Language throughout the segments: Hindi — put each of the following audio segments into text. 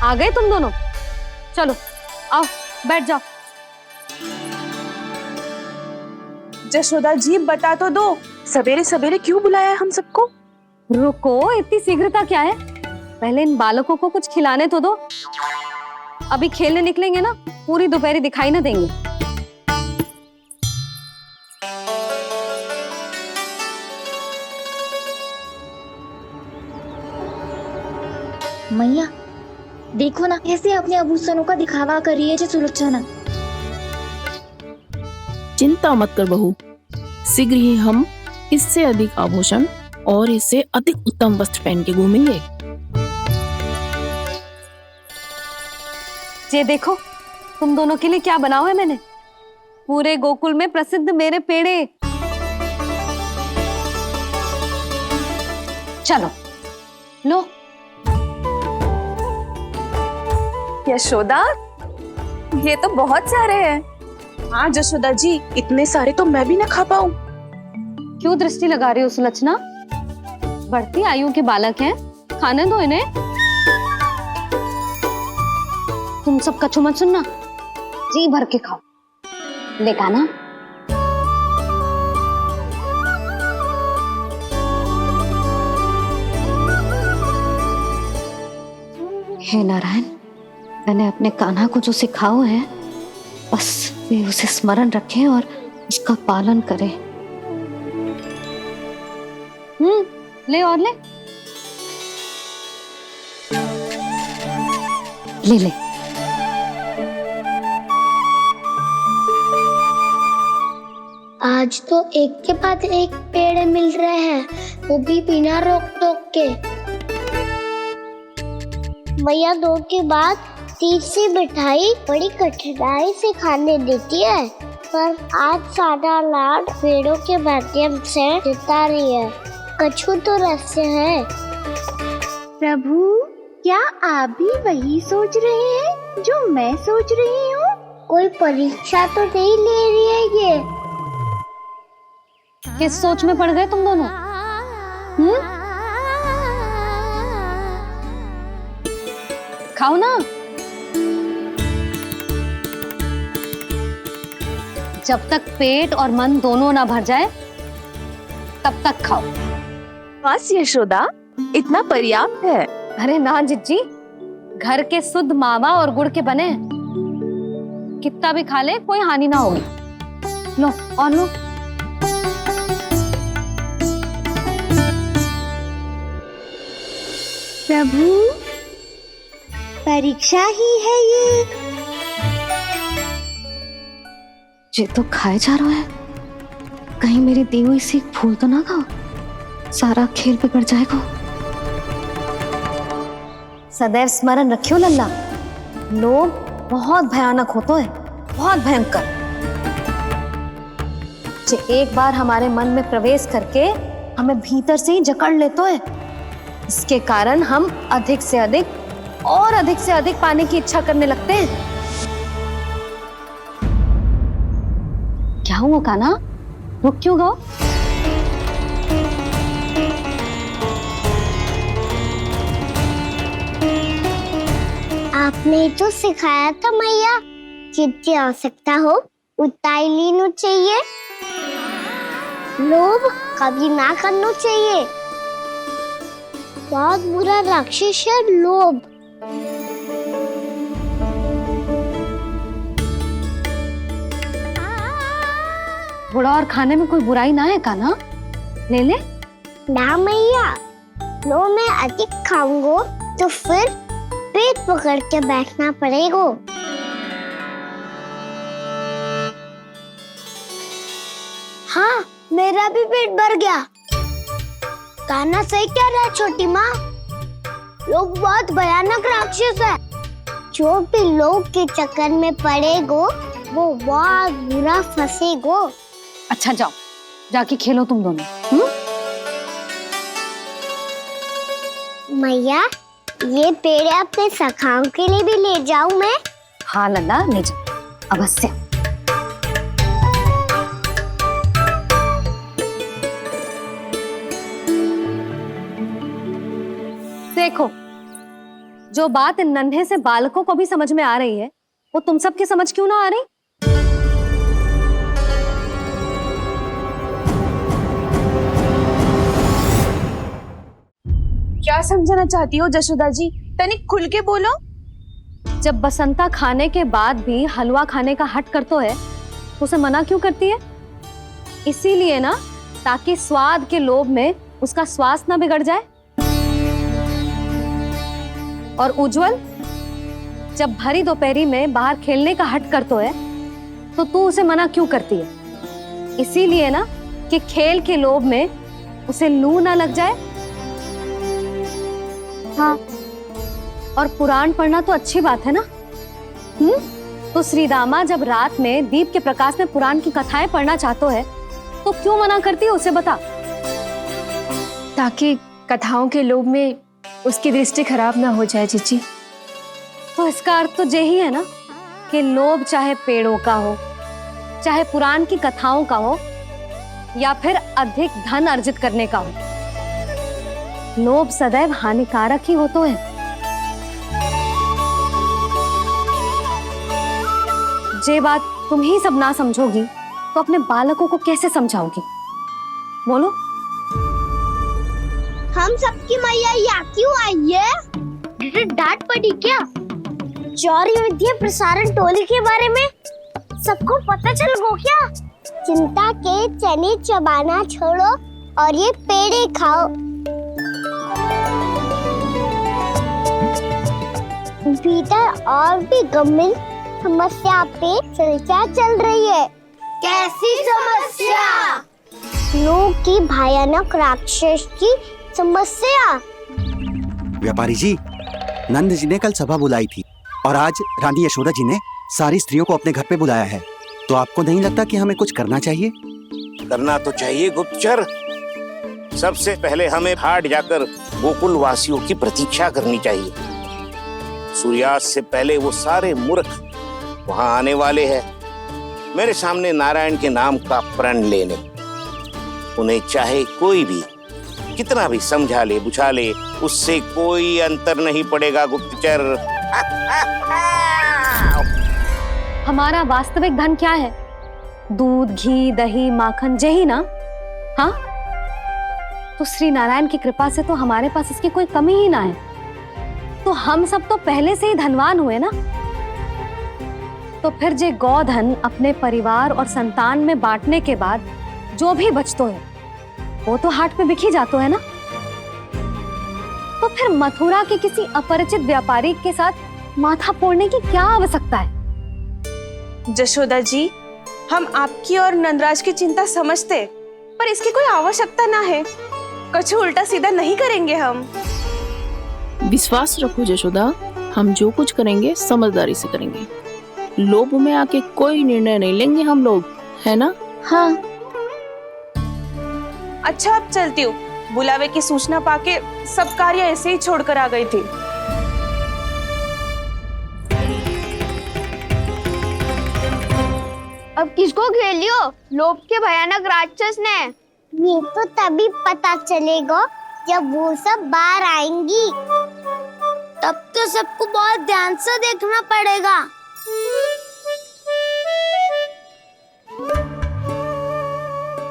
आ गए तुम दोनों? चलो आओ बैठ जाओ। जशोदा जी बता तो दो, सवेरे सवेरे क्यों बुलाया है हम सबको? रुको, इतनी शीघ्रता क्या है? पहले इन बालकों को कुछ खिलाने तो दो। अभी खेलने निकलेंगे ना, पूरी दोपहरी दिखाई ना देंगे। मैया देखो ना, कैसे अपने आभूषणों का दिखावा कर रही है सुलोचना। चिंता मत कर बहू, शीघ्र ही हम इससे अधिक आभूषण और इससे अधिक उत्तम वस्त्र पहन के घूमेंगे। ये देखो तुम दोनों के लिए क्या बनाओ है मैंने। पूरे गोकुल में प्रसिद्ध मेरे पेड़े। चलो लो। यशोदा, ये तो बहुत सारे हैं। हाँ जशोदा जी, इतने सारे तो मैं भी ना खा पाऊं। क्यों दृष्टि लगा रही हो सुलोचना? बढ़ती आयु के बालक हैं, खाने दो इन्हें। तुम सब कछु मत सुनना, जी भर के खाओ। लेगा ना? हे नारायण, मैंने अपने कान्हा को जो सिखाओ है, बस वे उसे स्मरण रखें और उसका पालन करें। ले और ले ले ले। आज तो एक के बाद एक पेड़ मिल रहे हैं, वो भी बिना रोक टोक के। मैया दो के बाद तीसरी मिठाई बड़ी कठिनाई से खाने देती है, पर आज सादा लाड पेड़ों के माध्यम से जिता रही है। कछु तो रहस्य है। प्रभु, क्या आप भी वही सोच रहे हैं जो मैं सोच रही हूँ? कोई परीक्षा तो नहीं ले रही है ये? किस सोच में पड़ गए तुम दोनों? खाओ ना। जब तक पेट और मन दोनों ना भर जाए तब तक खाओ। बस यशोदा, इतना पर्याप्त है। अरे ना जिज्जी, घर के शुद्ध मावा और गुड़ के बने, कितना भी खा ले कोई हानि ना होगी। लो और लो। प्रभु, परीक्षा ही है ये तो खाए जा रहा है, कहीं मेरी दी हुई सीख भूल तो ना खाओ, सारा खेल बिगड़ जाएगा। सदैव स्मरण रखियो लल्ला, लोभ बहुत भयानक होता है, बहुत भयंकर। जो एक बार हमारे मन में प्रवेश करके हमें भीतर से ही जकड़ लेता है, इसके कारण हम अधिक से अधिक और अधिक से अधिक पाने की इच्छा करने लगते हैं। क्या हुआ कान्हा, रुक क्यों गए? आपने तो सिखाया था मैया, जितनी आवश्यकता हो उतना ही लेना चाहिए, लोभ कभी ना करना चाहिए। बहुत बुरा राक्षस है लोभ। थोड़ा और खाने में कोई बुराई ना है कान्हा, ले ले। ना मैया, लो मैं अधिक खाऊंगा तो फिर पेट पकड़ के बैठना पड़ेगा। हाँ, मेरा भी पेट भर गया। कान्हा सही कह रहा है छोटी माँ, लोग बहुत भयानक राक्षस है। जो भी लोग के चक्कर में पड़ेगो वो बहुत बुरा फंसेगो। अच्छा जाओ, जाके खेलो तुम दोनों। मैया, ये पेड़ अपने सखाओं के लिए भी ले जाऊं मैं? हाँ लल्ला, ले जाओ अवश्य। देखो, जो बात इन नन्हे से बालकों को भी समझ में आ रही है, वो तुम सबकी समझ क्यों ना आ रही? क्या समझाना चाहती हो जशोदा जी? तनिक खुल के बोलो। जब बसंता खाने के बाद भी हलवा खाने का हट करतो है तो उसे मना क्यों करती है? इसीलिए ना, ताकि स्वाद के लोभ में उसका स्वास्थ्य ना बिगड़ जाए। और उज्जवल, जब भरी दोपहरी में बाहर खेलने का हट करतो है तो तू उसे मना क्यों करती है? इसीलिए ना कि खेल के लोभ में उसे लू ना लग जाए। हाँ, और पुराण पढ़ना तो अच्छी बात है ना। तो श्रीदामा जब रात में दीप के प्रकाश में पुराण की कथाएं पढ़ना चाहते है तो क्यों मना करती है? उसे बता। ताकि कथाओं के लोभ में उसकी दृष्टि खराब ना हो जाए जीजी। तो इसका अर्थ तो यही है ना कि लोभ चाहे पेड़ों का हो, चाहे पुराण की कथाओं का हो, या फिर अधिक धन अर्जित करने का हो, लोभ सदैव हानिकारक ही होता है। जे बात तुम ही सब ना समझोगी तो अपने बालकों को कैसे समझाओगी? बोलो। हम सबकी मैया यहाँ क्यों आई है? डांट पड़ी क्या? चौरी विद्या प्रसारण टोली के बारे में सबको पता चल गो क्या? चिंता के चने चबाना छोड़ो और ये पेड़े खाओ। भीतर और भी गंभीर समस्या पे चर्चा चल रही है। कैसी समस्या? लोग की भयानक राक्षस की समस्या। व्यापारी जी, नंद जी ने कल सभा बुलाई थी और आज रानी यशोदा जी ने सारी स्त्रियों को अपने घर पे बुलाया है। तो आपको नहीं लगता कि हमें कुछ करना चाहिए? करना तो चाहिए गुप्तचर। सबसे पहले हमें हाट जाकर गोकुल वासियों की प्रतीक्षा करनी चाहिए। सूर्यास्त से पहले वो सारे मूर्ख वहां आने वाले हैं, मेरे सामने नारायण के नाम का प्रण लेने। उन्हें चाहे कोई भी कितना भी समझा ले बुझा ले, उससे कोई अंतर नहीं पड़ेगा गुप्तचर। हमारा वास्तविक धन क्या है? दूध, घी, दही, माखन, यही ना? हाँ, तो श्री नारायण की कृपा से तो हमारे पास इसकी कोई कमी ही ना है। तो हम सब तो पहले से ही धनवान हुए ना। तो फिर जे गोधन अपने परिवार और संतान में बांटने के बाद जो भी बचतो है वो तो हाट पे बिखी जातो है ना। तो फिर मथुरा के किसी अपरिचित व्यापारी के साथ माथा फोड़ने की क्या आवश्यकता है? जशोदा जी, हम आपकी और नंदराज की चिंता समझते, पर इसकी कोई आवश्यकता ना है। कुछ उल्टा सीधा नहीं करेंगे हम। विश्वास रखो जशोदा, हम जो कुछ करेंगे समझदारी से करेंगे। लोभ में आके कोई निर्णय नहीं लेंगे हम लोग, है ना? हाँ। अच्छा, अब चलती हूँ। बुलावे की सूचना पाके सब कार्य ऐसे ही छोड़कर आ गई थी। अब किसको घेलियो? लोभ के भयानक राक्षस ने। ये तो तभी पता चलेगा जब वो सब बाहर आएंगी। तब तो सबको बहुत ध्यान से देखना पड़ेगा।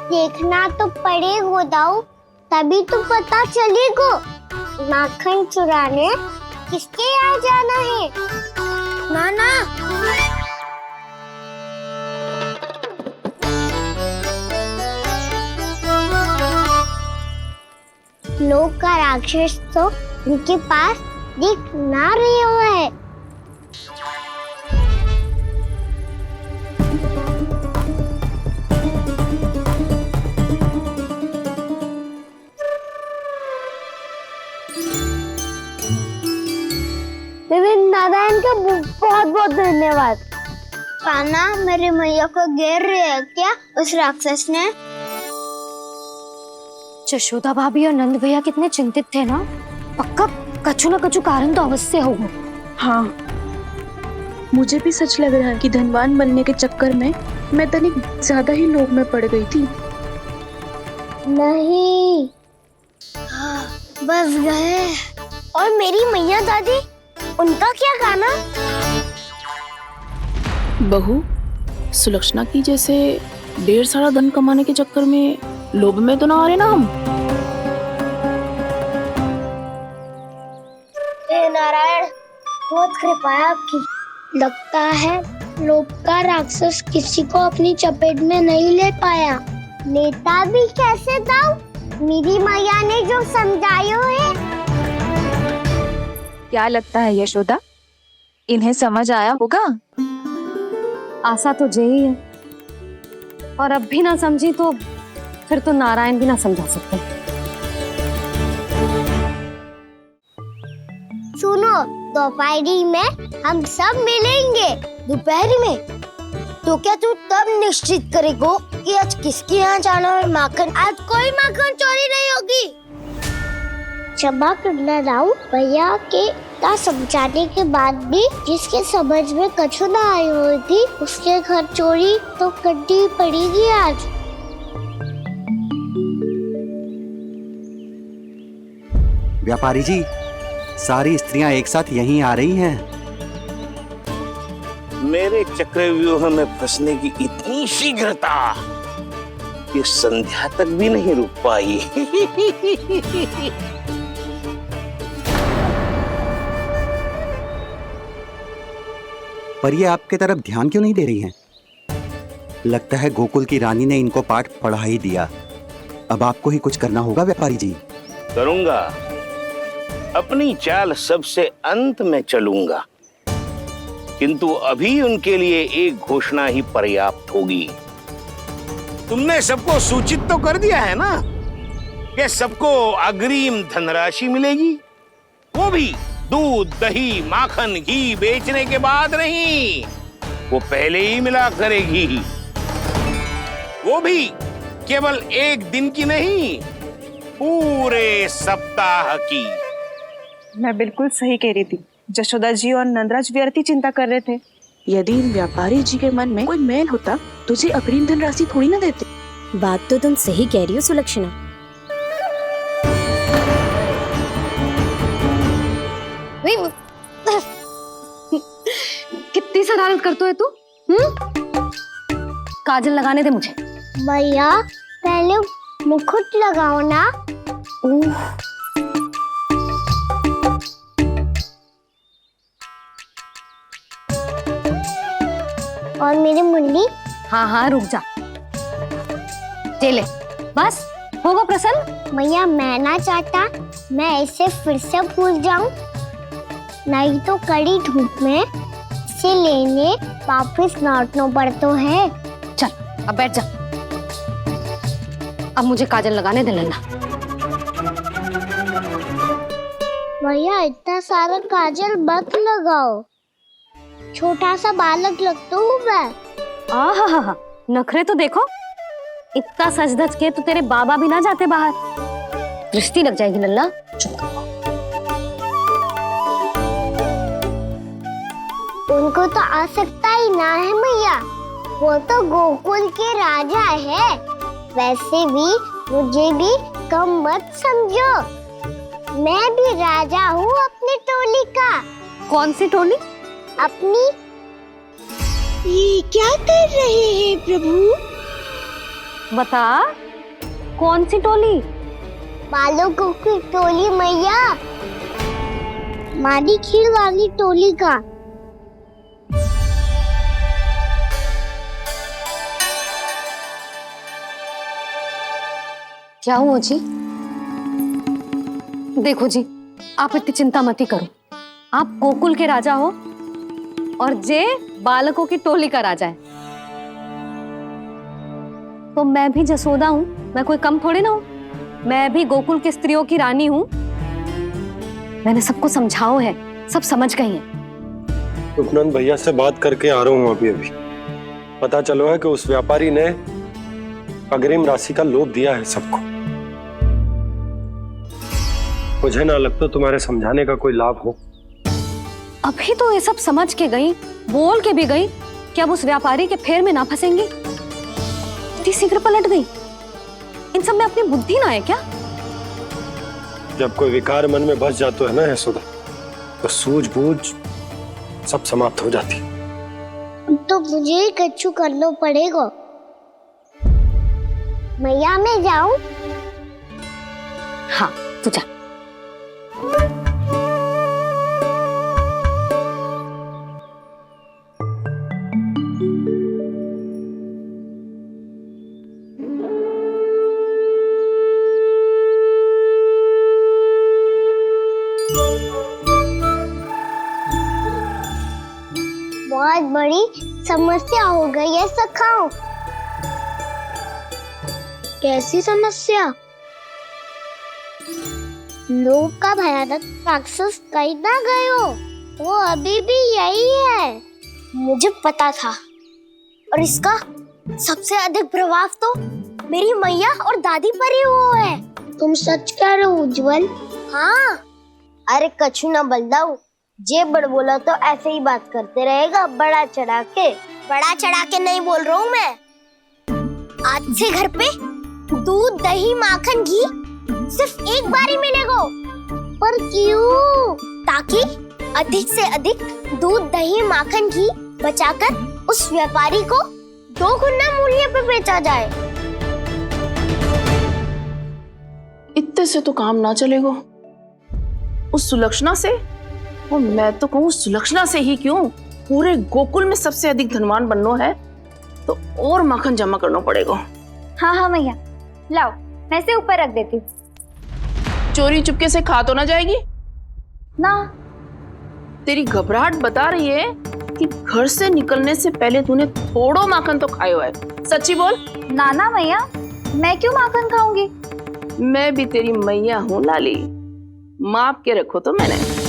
देखना तो पड़ेगा दाऊ, तभी तो पता चलेगा माखन चुराने किसके यहाँ जाना है। नाना, लोग का राक्षस तो उनके पास दिख ना रहे हुआ है। नारायण का बहुत बहुत धन्यवाद। कान्हा, मेरी मैया को घेर रहे है क्या उस राक्षस ने? यशोदा भाभी और नंद भैया कितने चिंतित थे ना। पक्का कछु न कछु कारण तो अवश्य होगा। हाँ, मुझे भी सच लग रहा है कि धनवान बनने के चक्कर में मैं तनिक ज्यादा ही लोभ में पड़ गई थी। नहीं, बस गए। और मेरी मैया दादी उनका क्या गाना? बहू, सुलक्षणा की जैसे ढेर सारा धन कमाने के चक्कर में लोभ में तो ना आ रहे ना हम। हे नारायण, बहुत कृपा है आपकी। लगता है लोभ का राक्षस किसी को अपनी चपेट में नहीं ले पाया। लेता भी कैसे था? मेरी मैया ने जो समझायो है। क्या लगता है यशोदा, इन्हें समझ आया होगा? आशा तो यही है, और अब भी ना समझी तो फिर तो नारायण भी ना समझा सकते। सुनो, दोपहरी में हम सब मिलेंगे। दोपहरी में? तो क्या तू तब निश्चित करेगो कि आज किसके यहाँ जाना है माखन? आज कोई माखन चोरी नहीं होगी। क्षमा करना राव, भैया के का समझाने के बाद भी जिसके समझ में कछु ना आई होगी उसके घर चोरी तो करनी पड़ेगी आज। व्यापारी जी, सारी स्त्रियां एक साथ यहीं आ रही हैं। मेरे चक्रव्यूह में फंसने की इतनी शीघ्रता कि संध्या तक भी नहीं रुक पाई। पर ये आपके तरफ ध्यान क्यों नहीं दे रही हैं? लगता है गोकुल की रानी ने इनको पाठ पढ़ा ही दिया। अब आपको ही कुछ करना होगा व्यापारी जी। करूंगा, अपनी चाल सबसे अंत में चलूंगा, किंतु अभी उनके लिए एक घोषणा ही पर्याप्त होगी। तुमने सबको सूचित तो कर दिया है ना कि सबको अग्रिम धनराशि मिलेगी, वो भी दूध, दही, माखन, घी बेचने के बाद नहीं, वो पहले ही मिला करेगी। वो भी केवल एक दिन की नहीं, पूरे सप्ताह की। मैं बिल्कुल सही कह रही थी। जशोदा जी और नंदराज व्यर्थ ही चिंता कर रहे थे। यदि इन व्यापारी जी के मन में कोई मैल होता तुझे अग्रिम धनराशि थोड़ी ना देते। बात तो तुम सही कह रही हो सुलक्षणा। कितनी शरारत करते है तू? काजल लगाने दे मुझे। भैया पहले मुकुट लगाओ ना। और मेरी मुन्नी। हाँ हाँ रुक जा, ये ले, बस होगा प्रसन्न। भैया मैं ना चाहता मैं ऐसे फिर से भूल जाऊं, नहीं तो कड़ी धूप में इसे लेने वापस लौटना पड़ता है। चल अब बैठ जा, अब मुझे काजल लगाने दे लेना। भैया इतना सारा काजल मत लगाओ, छोटा सा बालक लगता हूँ मैं। आहा, नखरे तो देखो, इतना सज धज के तो तेरे बाबा भी ना जाते बाहर, दृष्टि लग जाएगी लल्ला। उनको तो आ सकता ही ना है भैया, वो तो गोकुल के राजा है। वैसे भी मुझे भी कम मत समझो, मैं भी राजा हूँ अपनी टोली का। कौन सी टोली? अपनी। ये क्या कर रहे हैं प्रभु? बता, कौन सी टोली? बालकों की टोली मैया, मारी खीर वाली टोली का। क्या हुआ जी? देखो जी, आप इतनी चिंता मत ही करो। आप गोकुल के राजा हो और जे बालकों की टोली का राजा है, तो मैं भी जसोदा हूँ, मैं कोई कम थोड़ी ना हूँ। मैं भी गोकुल की स्त्रियों की रानी हूँ। मैंने सबको समझाओ है, सब समझ गई हैं। उपनंद भैया से बात करके आ रहा हूँ अभी। पता चलो है कि उस व्यापारी ने अग्रिम राशि का लोभ दिया है सबको। मुझे ना लगता तुम्हारे समझाने का कोई लाभ हो। अभी तो ये सब समझ के गई, बोल के भी गई कि अब उस व्यापारी के फेर में ना फंसेंगी। इतनी शीघ्र पलट गई। इन सब में अपनी बुद्धि ना है क्या? जब कोई विकार मन में बस जाता है ना यशोदा, तो सूझबूझ सब समाप्त हो जाती। तो मुझे ही कच्चू करना पड़ेगा। मैया मैं जाऊं? हाँ तू जा। बहुत बड़ी समस्या हो गई है सखाओ। कैसी समस्या? लोभ का भयानक राक्षस कहीं ना गए हो, वो अभी भी यही है। मुझे पता था, और इसका सबसे अधिक प्रभाव तो मेरी मैया और दादी पर ही हुआ है। तुम सच कह रहे हो उज्जवल? हाँ। अरे कछु ना बलदाऊ, जे बड़ बोला तो ऐसे ही बात करते रहेगा बढ़ा चढ़ा के। बढ़ा चढ़ा के नहीं बोल रहा हूँ मैं। आज से घर पे दूध दही माखन घी सिर्फ एक बार ही मिलेगा। पर क्यों? ताकि अधिक से अधिक दूध दही माखन घी बचाकर उस व्यापारी को 2 गुना मूल्य पे बेचा जाए। इतने से तो काम ना चलेगा। उस सुलक्षणा से, और मैं तो कहूँ सुलक्षणा से ही क्यों, पूरे गोकुल में सबसे अधिक धनवान बनना है तो और माखन जमा करना पड़ेगा। हाँ हाँ मैया, लाओ मैं इसे ऊपर रख देती हूँ। चोरी चुपके से खा तो ना जाएगी ना? तेरी घबराहट बता रही है कि घर से निकलने से पहले तूने थोड़ो माखन तो खाया है। सच्ची बोल। ना ना मैया, मैं क्यों माखन खाऊंगी? मैं भी तेरी मैया हूँ लाली, माप के रखो तो मैंने।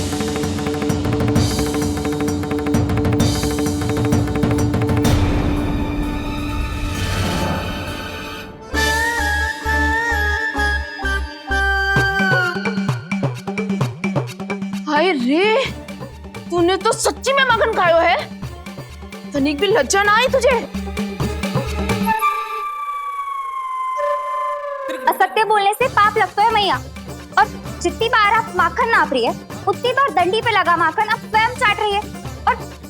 हाय रे, तूने तो सच्ची में माखन खायो है। तनिक भी लज्जा ना आई तुझे? असत्य बोलने से पाप लगता है मैया, और जितनी बार आप माखन नाप रही है उतनी बार डंडी पे लगा माखन आप स्वयं चाट रही है,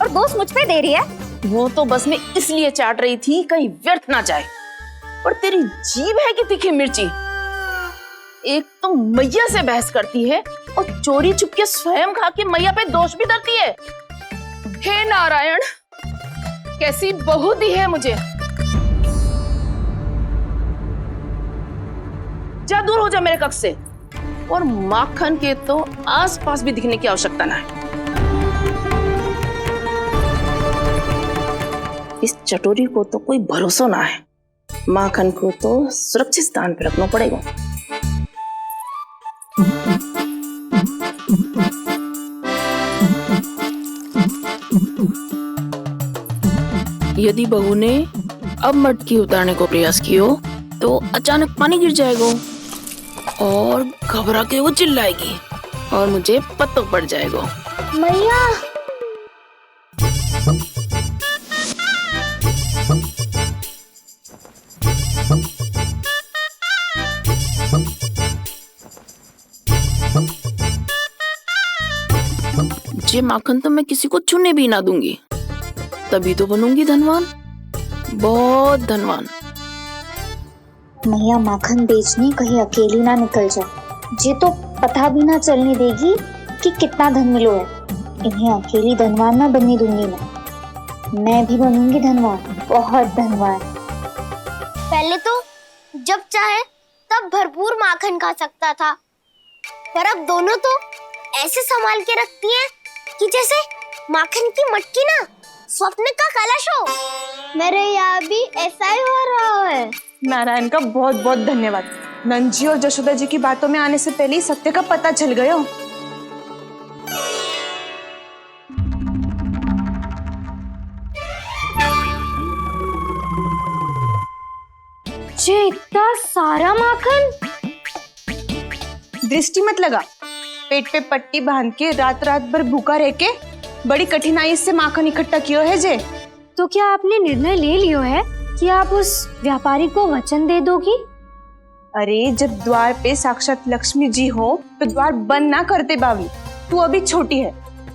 और दोष मुझ पे दे रही है। वो तो बस मैं इसलिए चाट रही थी कहीं व्यर्थ ना जाए। और तेरी जीभ है कि तीखी मिर्ची। एक तो मैया से बहस करती है और चोरी चुपके स्वयं खा के मैया पे दोष भी डालती है। हे नारायण, कैसी बहू दी है मुझे। जा, दूर हो जा मेरे कक्ष से। और माखन के तो आसपास भी दिखने की आवश्यकता ना है। इस चटोरी को तो कोई भरोसा ना है। माखन को तो सुरक्षित स्थान पर रखना पड़ेगा। यदि बहू ने अब मटकी उतारने को प्रयास किया तो अचानक पानी गिर जाएगा और घबरा के वो चिल्लाएगी और मुझे पता पड़ जाएगा। मैया, ये माखन तो मैं किसी को छूने भी ना दूंगी, तभी तो बनूंगी धनवान, बहुत धनवान। मैया माखन बेचने कहीं अकेली ना निकल जाए। ये तो पता भी ना चलने देगी कि कितना धन मिलो है। इन्हें अकेली धनवान ना बनने दूंगी मैं भी बनूंगी धनवान, बहुत धनवान। पहले तो जब चाहे तब भरपूर माखन खा सकता था, पर अब दोनों तो ऐसे संभाल के रखती हैं कि जैसे माखन की मटकी ना स्वप्न का कलश हो। मेरे यहाँ भी ऐसा ही हो रहा है। नारायण का बहुत बहुत धन्यवाद। नंद जी और जशोदा जी की बातों में आने से पहले ही सत्य का पता चल गया। ये इतना सारा माखन? दृष्टि मत लगा। पेट पे पट्टी बांध के रात रात भर भूखा रह के बड़ी कठिनाई से माखन इकट्ठा किया है जे। तो क्या आपने निर्णय ले लियो है कि आप उस व्यापारी को वचन दे दोगी? अरे जब द्वार पे साक्षात लक्ष्मी जी हो तो द्वार बंद ना करते बावली। तू अभी छोटी है,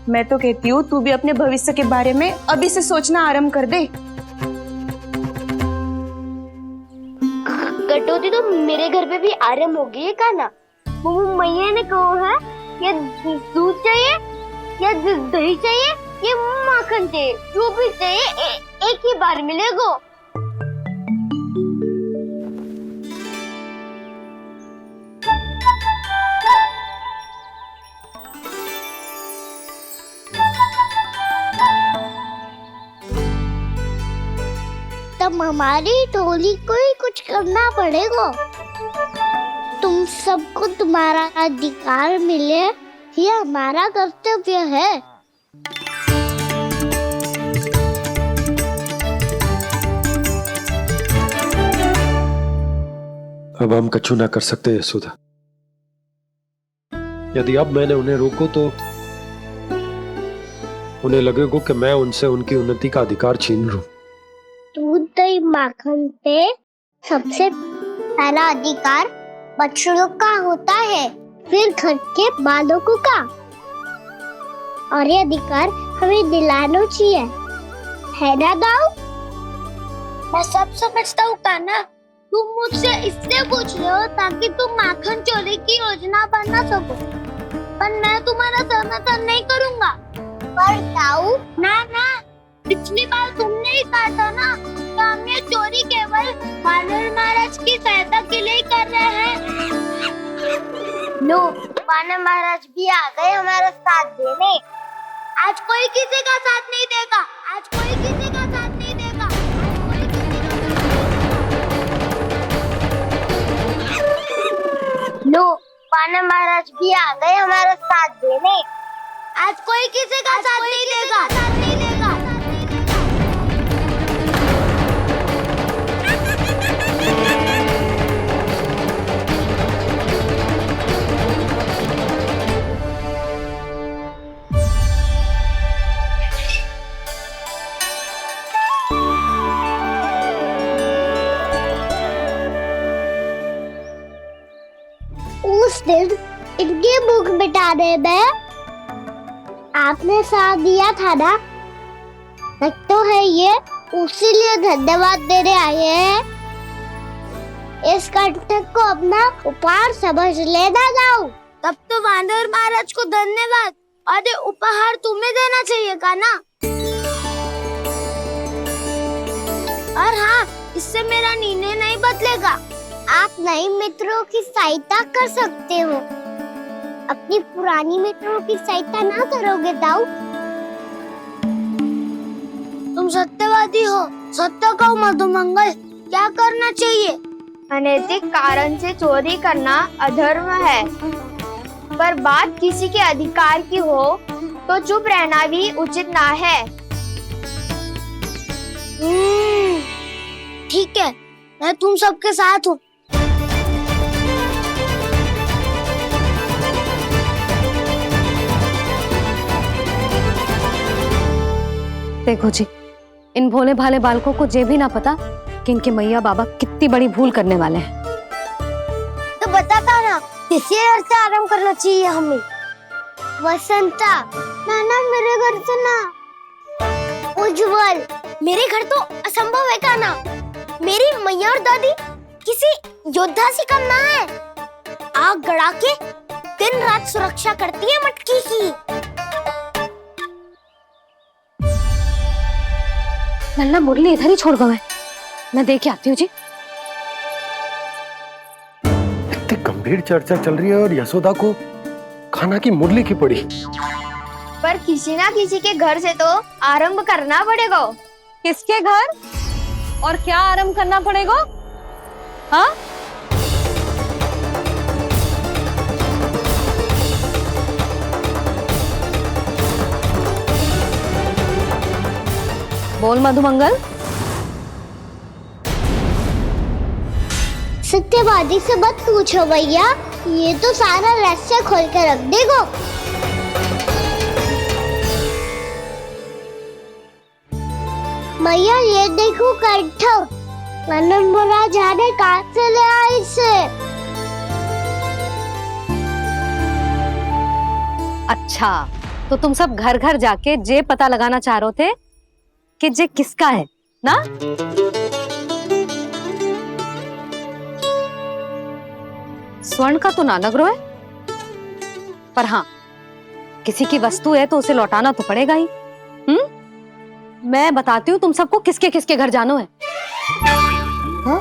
मैं तो कहती हूँ तू भी अपने भविष्य के बारे में अभी से सोचना आरंभ कर दे। कटौती तो मेरे घर पे भी आरंभ हो गई है काना। वो मैया ने कहा है या दूध चाहिए या दही चाहिए या माखन चाहिए, जो भी चाहिए एक ही बार मिलेगा। तब हमारी टोली को ही कुछ करना पड़ेगा। तुम सबको तुम्हारा अधिकार मिले, ये हमारा कर्तव्य है। अब हम कछु ना कर सकते यशोदा। यदि अब मैंने उन्हें रोको तो उन्हें लगेगा कि मैं उनसे उनकी उन्नति का अधिकार छीन लूं। दूध दही माखन पे सबसे पहला अधिकार बछड़ों का होता है, फिर घर के बालकों का, और ये अधिकार हमें दिलाना चाहिए, है ना दाऊ? मैं सब समझता हूँ कान्हा, तुम मुझसे इसलिए पूछ रहे हो ताकि तुम माखन चोरी की योजना बना सको, पर मैं तुम्हारा समर्थन नहीं करूँगा। पर दाऊ ना, पिछली बार तुमने ही कहा था ना कि हम ये चोरी केवल वानर महाराज की सहायता के लिए कर रहे हैं। लो, वानर महाराज भी आ गए हमारा साथ देने। आज कोई किसी का साथ नहीं देगा, आज कोई किसी का साथ नहीं देगा, लो, वानर महाराज भी आ गए हमारा साथ देने। आज कोई किसी का साथ नहीं देगा। उस दिन इनकी भूख मिटाने में आपने साथ दिया था ना, तो है ये उसी लिए धन्यवाद देने आए हैं। इस कंटक को अपना उपहार समझ लेना जाओ। तब तो वानर महाराज को धन्यवाद और ये उपहार तुम्हें देना चाहिए का ना। और हाँ, इससे मेरा निर्णय नहीं बदलेगा। आप नए मित्रों की सहायता कर सकते हो, अपनी पुरानी मित्रों की सहायता ना करोगे दाऊ। तुम सत्यवादी हो, सत्य कहो मधुमंगल, क्या करना चाहिए? अनैतिक कारण से चोरी करना अधर्म है, पर बात किसी के अधिकार की हो तो चुप रहना भी उचित ना है। ठीक है, मैं तुम सबके साथ हूँ। देखो जी, इन भोले भाले बालकों को ये भी ना पता कि इनके मैया बाबा कितनी बड़ी भूल करने वाले हैं। तो बताता ना, किसी घर से आराम करना चाहिए हमें। वसंता, नाना मेरे घर से ना। उज्जवल, मेरे घर तो असंभव है का ना। मेरी मैया और दादी किसी योद्धा से कम ना है। आग गड़ा के दिन रात सुरक्षा करती है मटकी की। लल्ला मुरली इधर ही छोड़ गए, मैं देख के आती हूँ जी। इतनी गंभीर चर्चा चल रही है और यशोदा को खाना की मुरली की पड़ी। पर किसी ना किसी के घर से तो आरंभ करना पड़ेगा। किसके घर और क्या आरंभ करना पड़ेगा? हाँ, बोल मधुमंगल। सत्यवादी से मत पूछो भैया, ये तो सारा रहस्य खोल के रख देगा। भैया ये देखो कंठ, वानर महाराज जाने कहाँ से ले आए इसे। अच्छा, तो तुम सब घर घर जाके जे पता लगाना चाह रहे थे कि जे किसका है ना? स्वर्ण का तो ना लग रहा है, पर हाँ किसी की वस्तु है तो उसे लौटाना तो पड़ेगा ही। मैं बताती हूँ तुम सबको किसके किसके घर जाना है। हाँ?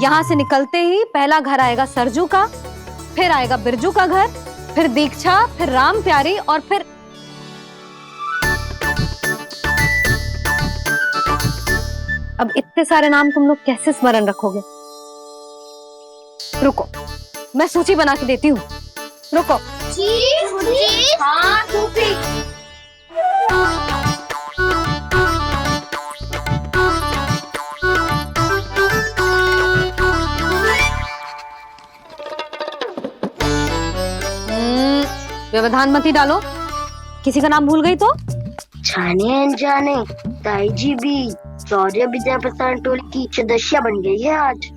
यहाँ से निकलते ही पहला घर आएगा सरजू का, फिर आएगा बिरजू का घर, फिर दीक्षा, फिर राम प्यारी और फिर अब इतने सारे नाम तुम लोग कैसे स्मरण रखोगे? रुको, मैं सूची बना के देती हूँ। रुको। हाँ, व्यवधान मत ही डालो, किसी का नाम भूल गई तो? जाने अनजाने ताई जी भी शौर्य विद्या प्रसारण टोली की सदस्य बन गई है आज।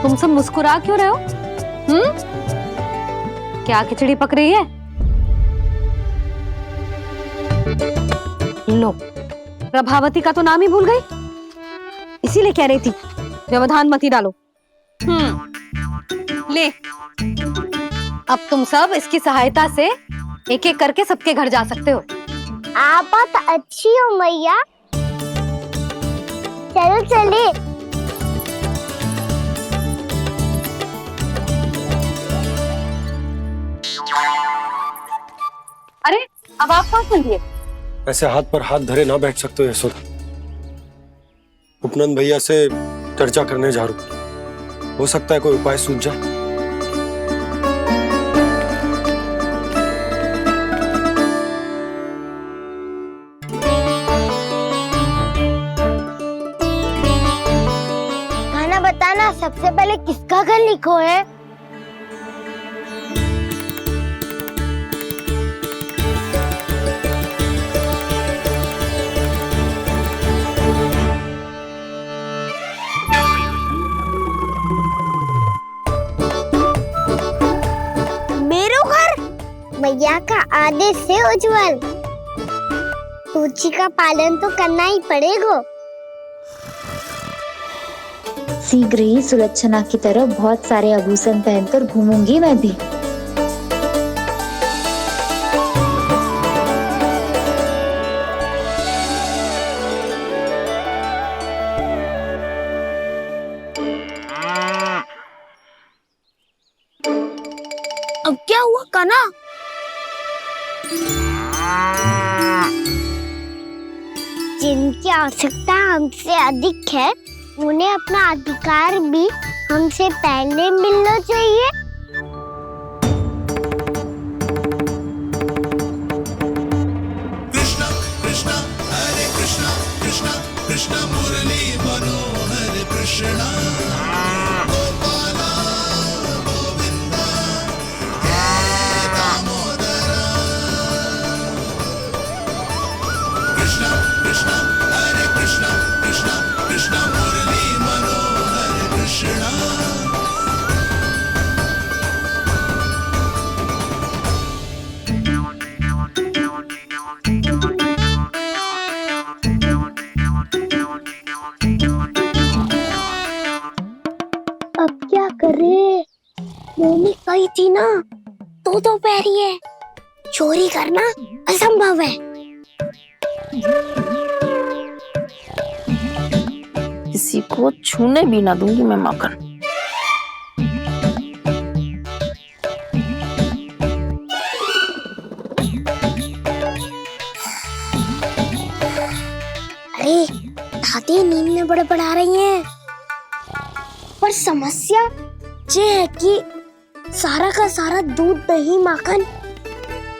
तुम सब मुस्कुरा क्यों रहे हो? क्या खिचड़ी पक रही है? लो, प्रभावती का तो नाम ही भूल गई, इसीलिए कह रही थी व्यवधान मत ही डालो। ले, अब तुम सब इसकी सहायता से एक एक करके सबके घर जा सकते हो। आप बहुत अच्छी हो मैया, चलो चले। अरे अब आप कहाँ चलिए? ऐसे हाथ पर हाथ धरे ना बैठ सकते हो यशोदा। उपनंद भैया से चर्चा करने जा रहा हूं, हो सकता है कोई उपाय सूझ जाए। खाना बताना, सबसे पहले किसका घर लिखो है? मैया का आदेश से उज्जवल, सूची का पालन तो करना ही पड़ेगा। शीघ्र ही सुलक्षणा की तरह बहुत सारे आभूषण पहनकर घूमूंगी मैं भी। अब क्या हुआ कान्हा? जिनकी आवश्यकता हमसे अधिक है, उन्हें अपना अधिकार भी हमसे पहले मिलना चाहिए। कृष्णा कृष्णा हरे कृष्णा कृष्णा कृष्णा मुरली मनोहर कृष्णा गोपाला गोविंदा हे दामोदरा। कृष्णा कृष्णा हरे कृष्णा कृष्णा कृष्णा मुरली मनोहर कृष्णा। अब क्या करे? मम्मी कही थी ना, तो पैरी है, चोरी करना असंभव है। किसी को छूने भी ना दूंगी मैं माखन। अरे दादी नींद में बड़बड़ा रही हैं, पर समस्या ये है कि सारा का सारा दूध दही माखन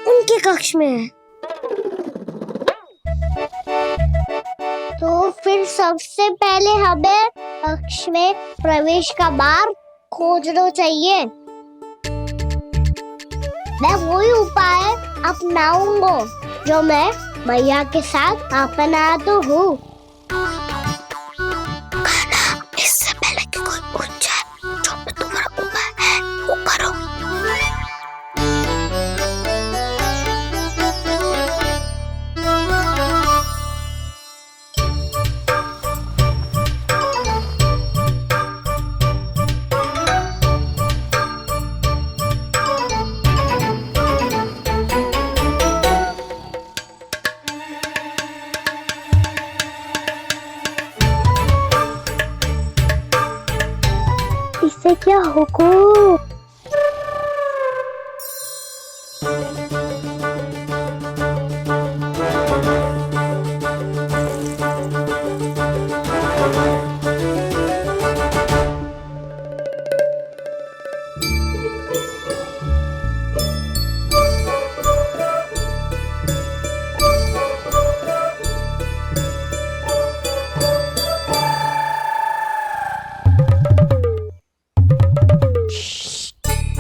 उनके कक्ष में है। तो फिर सबसे पहले हमें कक्ष में प्रवेश का मार्ग खोजना चाहिए। मैं वही उपाय अपनाऊंगा जो मैं मैया के साथ अपना तो हूँ। इससे पहले कि कोई पूछ जाए जो भी तुम्हारा उपाय है, आपसे क्या हुक्म?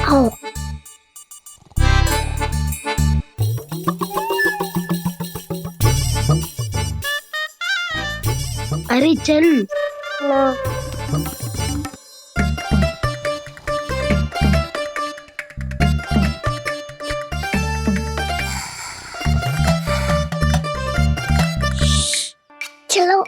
आओ। अरे चल ना। चलो।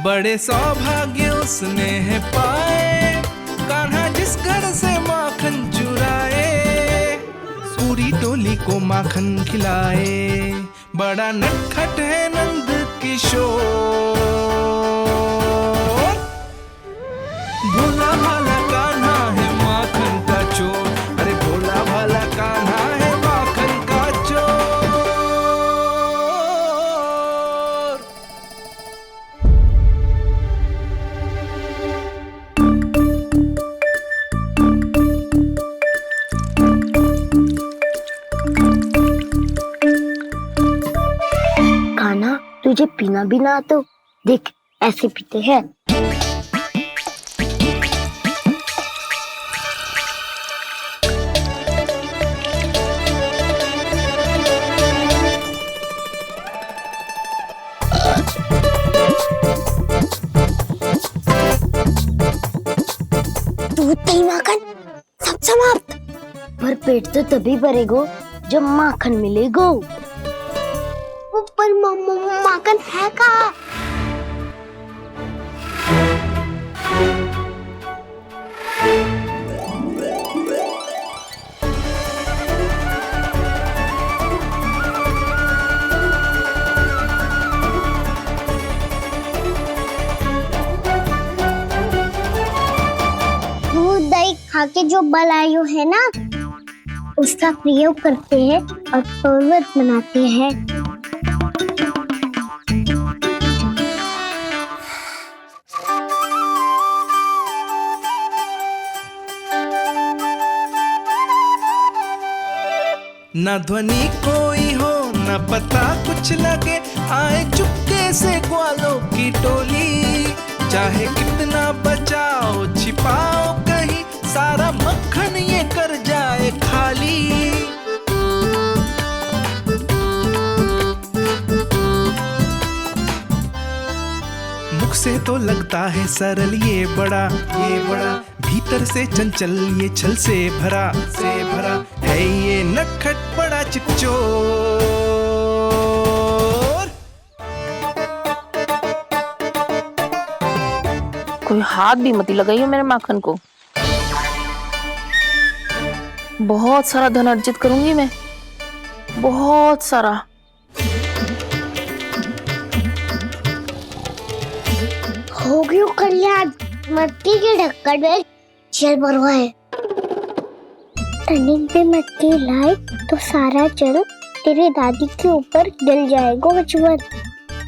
बड़े सौभाग्य उसने है पाए, कान्हा जिस घर से माखन चुराए, पूरी टोली को माखन खिलाए। बड़ा नटखट है नंद किशोर, भोला भाला कान्हा है माखन का चोर। अरे भोला भाला कान्हा है माखन का चोर। कान्हा, तुझे पीना भी ना तो देख ऐसे पीते हैं। दूध दही माखन सब समाप्त। पर पेट तो तभी भरेगो जब माखन मिलेगो। पर माखन है कहाँ? दूध दही खा के जो बलायु है ना, उसका प्रयोग करते हैं और पर्वत बनाते हैं। न ध्वनि कोई हो न पता कुछ लगे, आए चुपके से ग्वालों की टोली। चाहे कितना बचाओ छिपाओ कहीं, सारा मक्खन ये कर जाए खाली। मुख से तो लगता है सरल ये बड़ा भीतर से चंचल ये छल से भरा है ये नटखट बड़ा चिकचोर। कोई हाथ भी मत लगाइयो मेरे माखन को। बहुत सारा धन अर्जित करूंगी मैं, बहुत सारा। हो गयो कल्याण, मट्टी के ढक्कन में जल भरवा है। टनिक पे मट्टी लाए तो सारा जल तेरी दादी के ऊपर गिर जाएगा बचवन।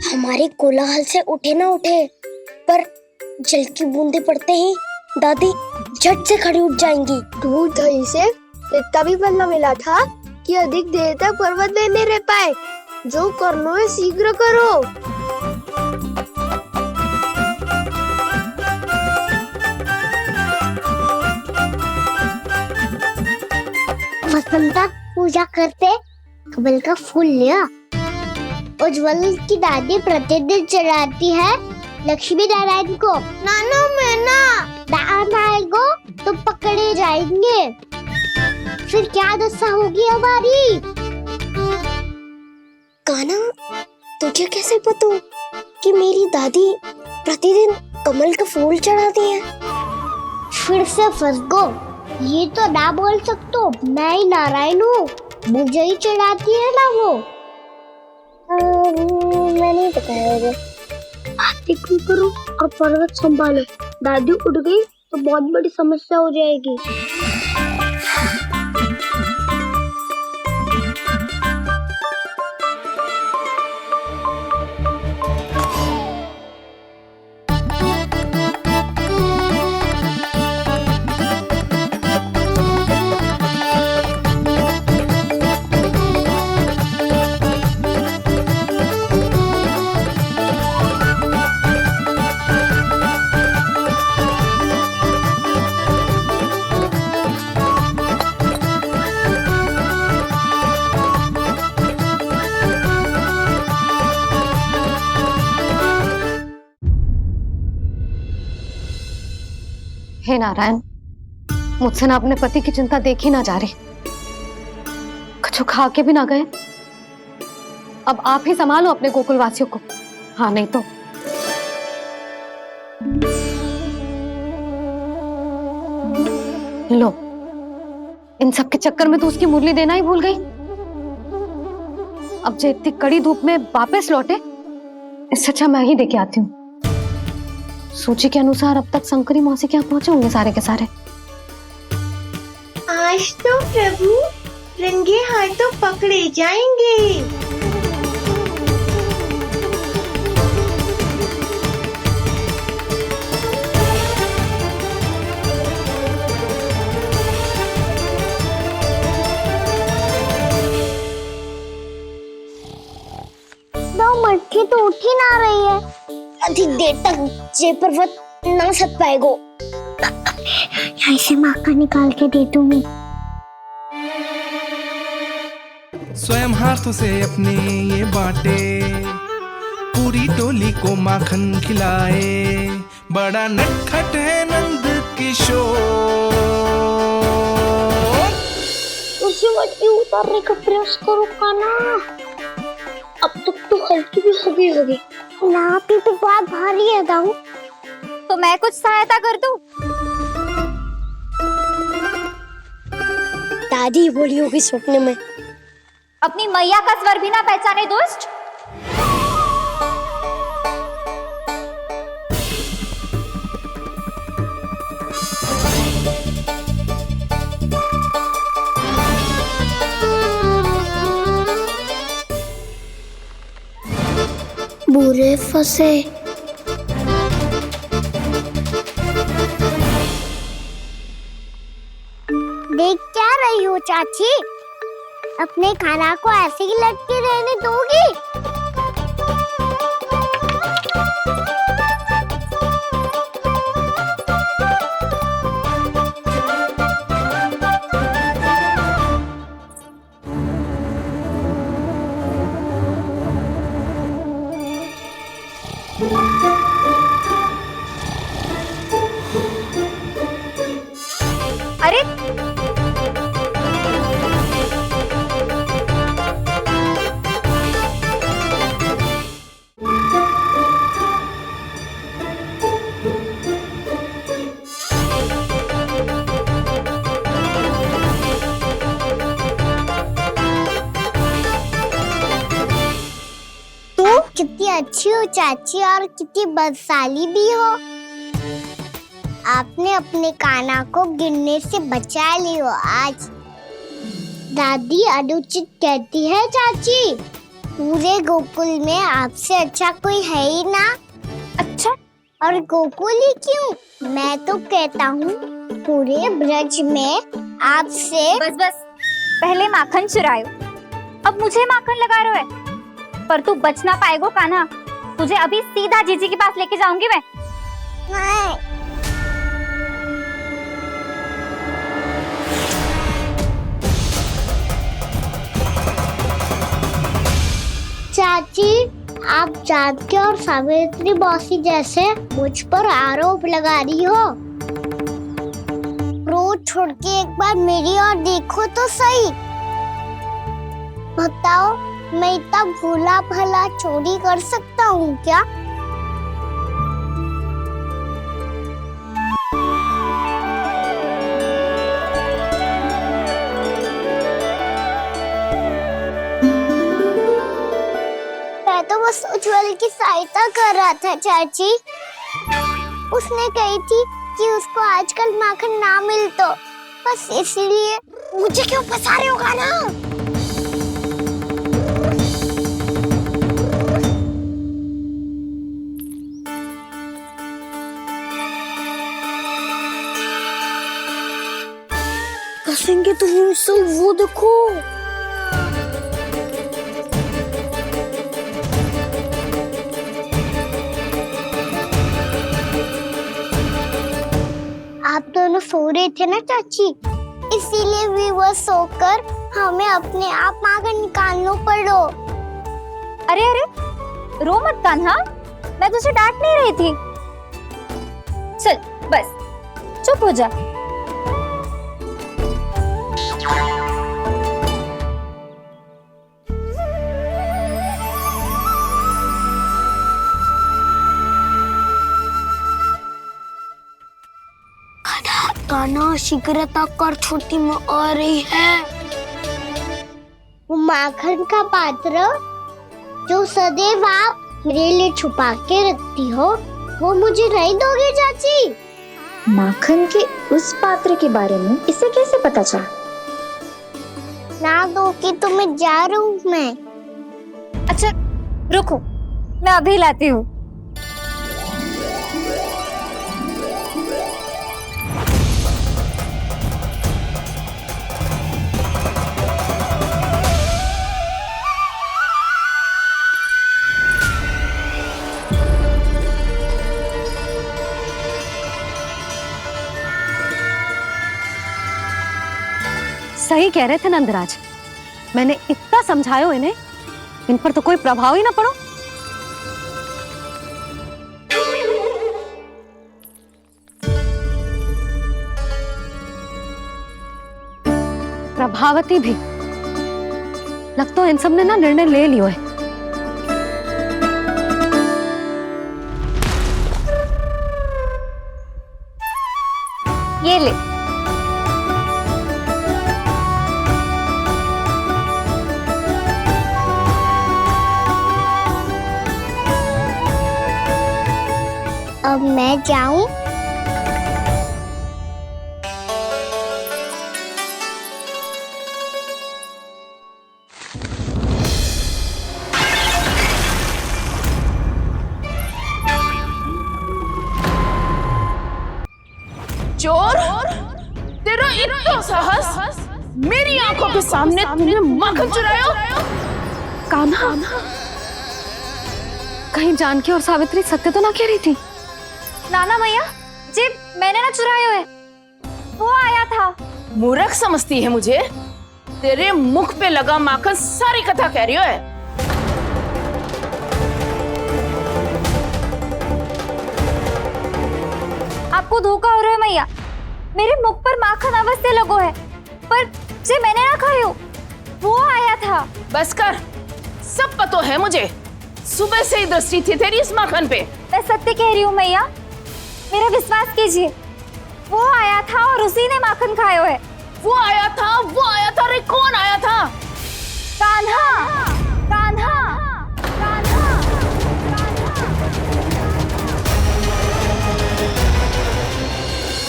हमारे कोलाहल से उठे ना उठे, पर जल की बूंदे पड़ते ही दादी झट से खड़ी उठ जाएंगी। दूध दही से इतना भी बनना मिला था कि अधिक देर तक पर्वत में नहीं रह पाए। जो करना है शीघ्र करो। वसंता पूजा करते कमल का फूल लिया। उज्जवल की दादी प्रतिदिन चढ़ाती है लक्ष्मी नारायण को। नाना मैं ना दान आएगो तो पकड़े जाएंगे। फिर क्या दशा होगी हमारी? कान्हा, तुझे कैसे पता कि मेरी दादी प्रतिदिन कमल का फूल चढ़ाती है। फिर से फंस गो। ये तो ना बोल सकते, मैं ही नारायण हूँ, मुझे ही चढ़ाती है ना वो। मैं नहीं बताया मुझे। बातें क्यों करो और पर्वत संभालो। दादी उड़ गई तो बहुत बड़ी समस्या हो जाएगी। हे नारायण, मुझसे ना अपने पति की चिंता देखी ना जा रही, कुछ खा के भी ना गए। अब आप ही संभालो अपने गोकुल वासियों को। हाँ नहीं तो लो, इन सब के चक्कर में तो उसकी मुरली देना ही भूल गई। अब जो इतनी कड़ी धूप में वापस लौटे, इससे अच्छा मैं ही देके आती हूँ। सूची के अनुसार अब तक शंकरी मौसी के यहाँ पहुंचे होंगे सारे के सारे। आज तो प्रभु रंगे हाथों पकड़े जाएंगे। दो मटकी तो उठ ही ना रही है। अधिक देर तक जे पर्वत ना सक पाएगो। यहाँ से माखन निकाल के दे दूंगी। स्वयं हाथों से अपने ये बांटे, पूरी टोली को माखन खिलाए, बड़ा नटखट है नंद किशोर। उसी मटकी उतारने का प्रयास करो काना। अब तक तो हल्की भी होगी। लाठी तो बहुत भारी है दाऊ। तो मैं कुछ सहायता कर दूं? दादी बोली होगी सपने में। अपनी मैया का स्वर भी ना पहचाने दुष्ट। बुरे फंसे। देख क्या रही हो चाची? अपने खाना को ऐसे ही लटके रहने दोगी? अरे कितनी अच्छी हो चाची और कितनी बदसाली भी हो। आपने अपने काना को गिरने से बचा ली हो आज। दादी अनुचित कहती है चाची, पूरे गोकुल में आपसे अच्छा कोई है ही ना। अच्छा, और गोकुल ही क्यों, मैं तो कहता हूँ पूरे ब्रज में आपसे। बस पहले माखन चुरायो, अब मुझे माखन लगा रहे हो। पर तू बच ना पाएगो कान्हा, तुझे अभी सीधा जीजी के पास लेके जाऊंगी मैं। नहीं। चाची, आप जानकी और सावित्री मौसी जैसे मुझ पर आरोप लगा रही हो। रोज छोड़ के एक बार मेरी ओर देखो तो सही। बताओ, मैं इतना भोला भला चोरी कर सकता हूँ क्या? की सहायता कर रहा था चाची। उसने कही थी कि उसको आजकल माखन ना मिल तो बस इसलिए मुझे क्यों फंसा रहे होगा ना। कसेंगे तो मुझसे, वो देखो। आप दोनों सो रहे थे ना चाची, इसीलिए वीवर सोकर हमें अपने आप माखन निकालना पड़ो। अरे अरे, रो मत कान्हा, मैं तुझे डांट नहीं रही थी। चल बस चुप हो जा। कान्हा शीघ्रता कर, छोटी माँ आ रही है। वो माखन का पात्र जो सदैव आप मेरे लिए छुपा के रखती हो, वो मुझे नहीं दोगे चाची? माखन के उस पात्र के बारे में इसे कैसे पता चला? ना दोगी तो मैं जा रहा हूँ मैं। अच्छा रुको, मैं अभी लाती हूँ। सही कह रहे थे नंदराज, मैंने इतना समझायो इन्हें, इन पर तो कोई प्रभाव ही ना पड़ो। प्रभावती भी लग तो इन सब ने ना निर्णय ले लियो है। ये ले। अब मैं जाऊं? चोर, तेरा इतना साहस, मेरी आंखों के सामने तुमने माखन चुराया? कान्हा, कहीं जानकी और सावित्री सत्य तो ना कह रही थी? नाना मैया जी, मैंने ना चुराया है, वो आया था। मूर्ख समझती है मुझे? तेरे मुख पे लगा माखन सारी कथा कह रही है। आपको धोखा हो रहा है मैया, मेरे मुख पर माखन अवश्य लगो है, पर जे मैंने ना खायो, वो आया था। बस कर, सब पता है मुझे। सुबह से ही दृष्टि थी तेरी इस माखन पे। मैं सत्य कह रही हूँ मैया, मेरा विश्वास कीजिए। वो आया था और उसी ने माखन खायो है। वो आया था, वो आया था। अरे कौन आया था? कान्हा, कान्हा, कान्हा।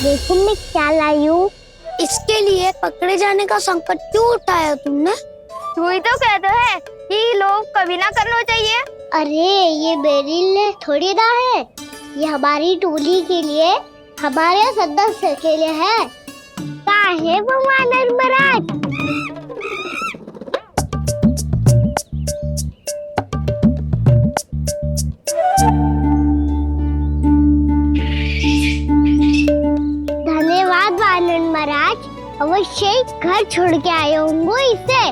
देखो मैं क्या लाई हूँ। इसके लिए पकड़े जाने का संकट क्यों उठाया तुमने? तू ही तो कहता है कि लोग कभी ना करना चाहिए। अरे ये मेरे लिए थोड़ी ना है, ये हमारी टोली के लिए, हमारे सदस्य के लिए है। काहे भगवान महाराज? धन्यवाद वानर महाराज, अवश्य घर छोड़ के आए होंगे इसे।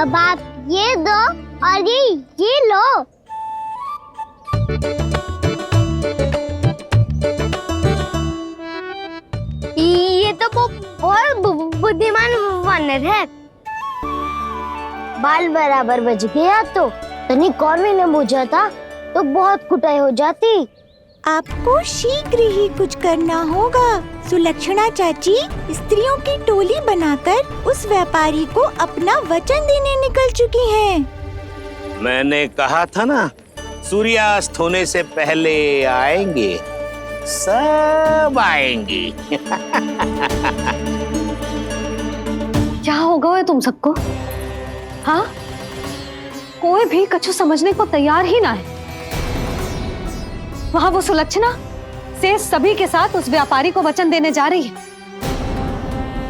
अब आप ये दो और ये लो। ये तो बहुत बुद्धिमान वानर है। बाल बराबर बज गया तो तनिक और भी न बुझा था तो बहुत कुटाई हो जाती। आपको शीघ्र ही कुछ करना होगा। सुलक्षणा चाची स्त्रियों की टोली बनाकर उस व्यापारी को अपना वचन देने निकल चुकी हैं। मैंने कहा था ना, सूर्यास्त होने से पहले आएंगे, सब आएंगे। क्या होगा है तुम सबको? हाँ, कोई भी कछु समझने को तैयार ही ना है। वहां वो सुलक्षणा से सभी के साथ उस व्यापारी को वचन देने जा रही है,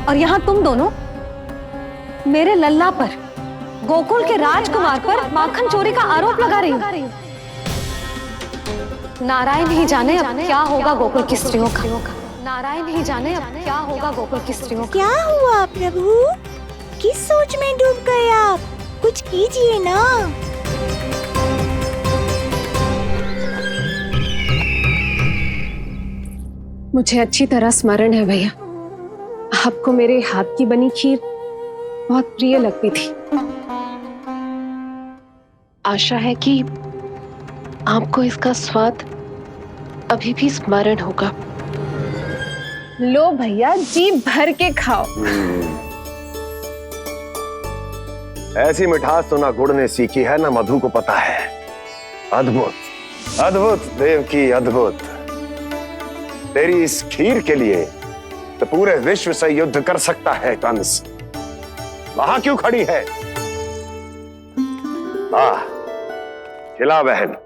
और यहाँ तुम दोनों मेरे लल्ला पर, गोकुल के राजकुमार पर माखन चोरी का आरोप लगा रही हो। नारायण ही जाने अब क्या होगा गोकुल की स्त्रियों का। नारायण ही जाने अब क्या होगा गोकुल की स्त्रियों का। क्या हुआ प्रभु? किस सोच में डूब गए आप? कुछ कीजिए ना। मुझे अच्छी तरह स्मरण है भैया, आपको मेरे हाथ की बनी खीर बहुत प्रिय लगती थी। आशा है कि आपको इसका स्वाद अभी भी स्मरण होगा। लो भैया, जी भर के खाओ। ऐसी मिठास तो ना गुड़ ने सीखी है ना मधु को पता है। अद्भुत अद्भुत देवकी, अद्भुत। तेरी इस खीर के लिए तो पूरे विश्व से युद्ध कर सकता है कंस। वहां क्यों खड़ी है? वाह, खिला बहन।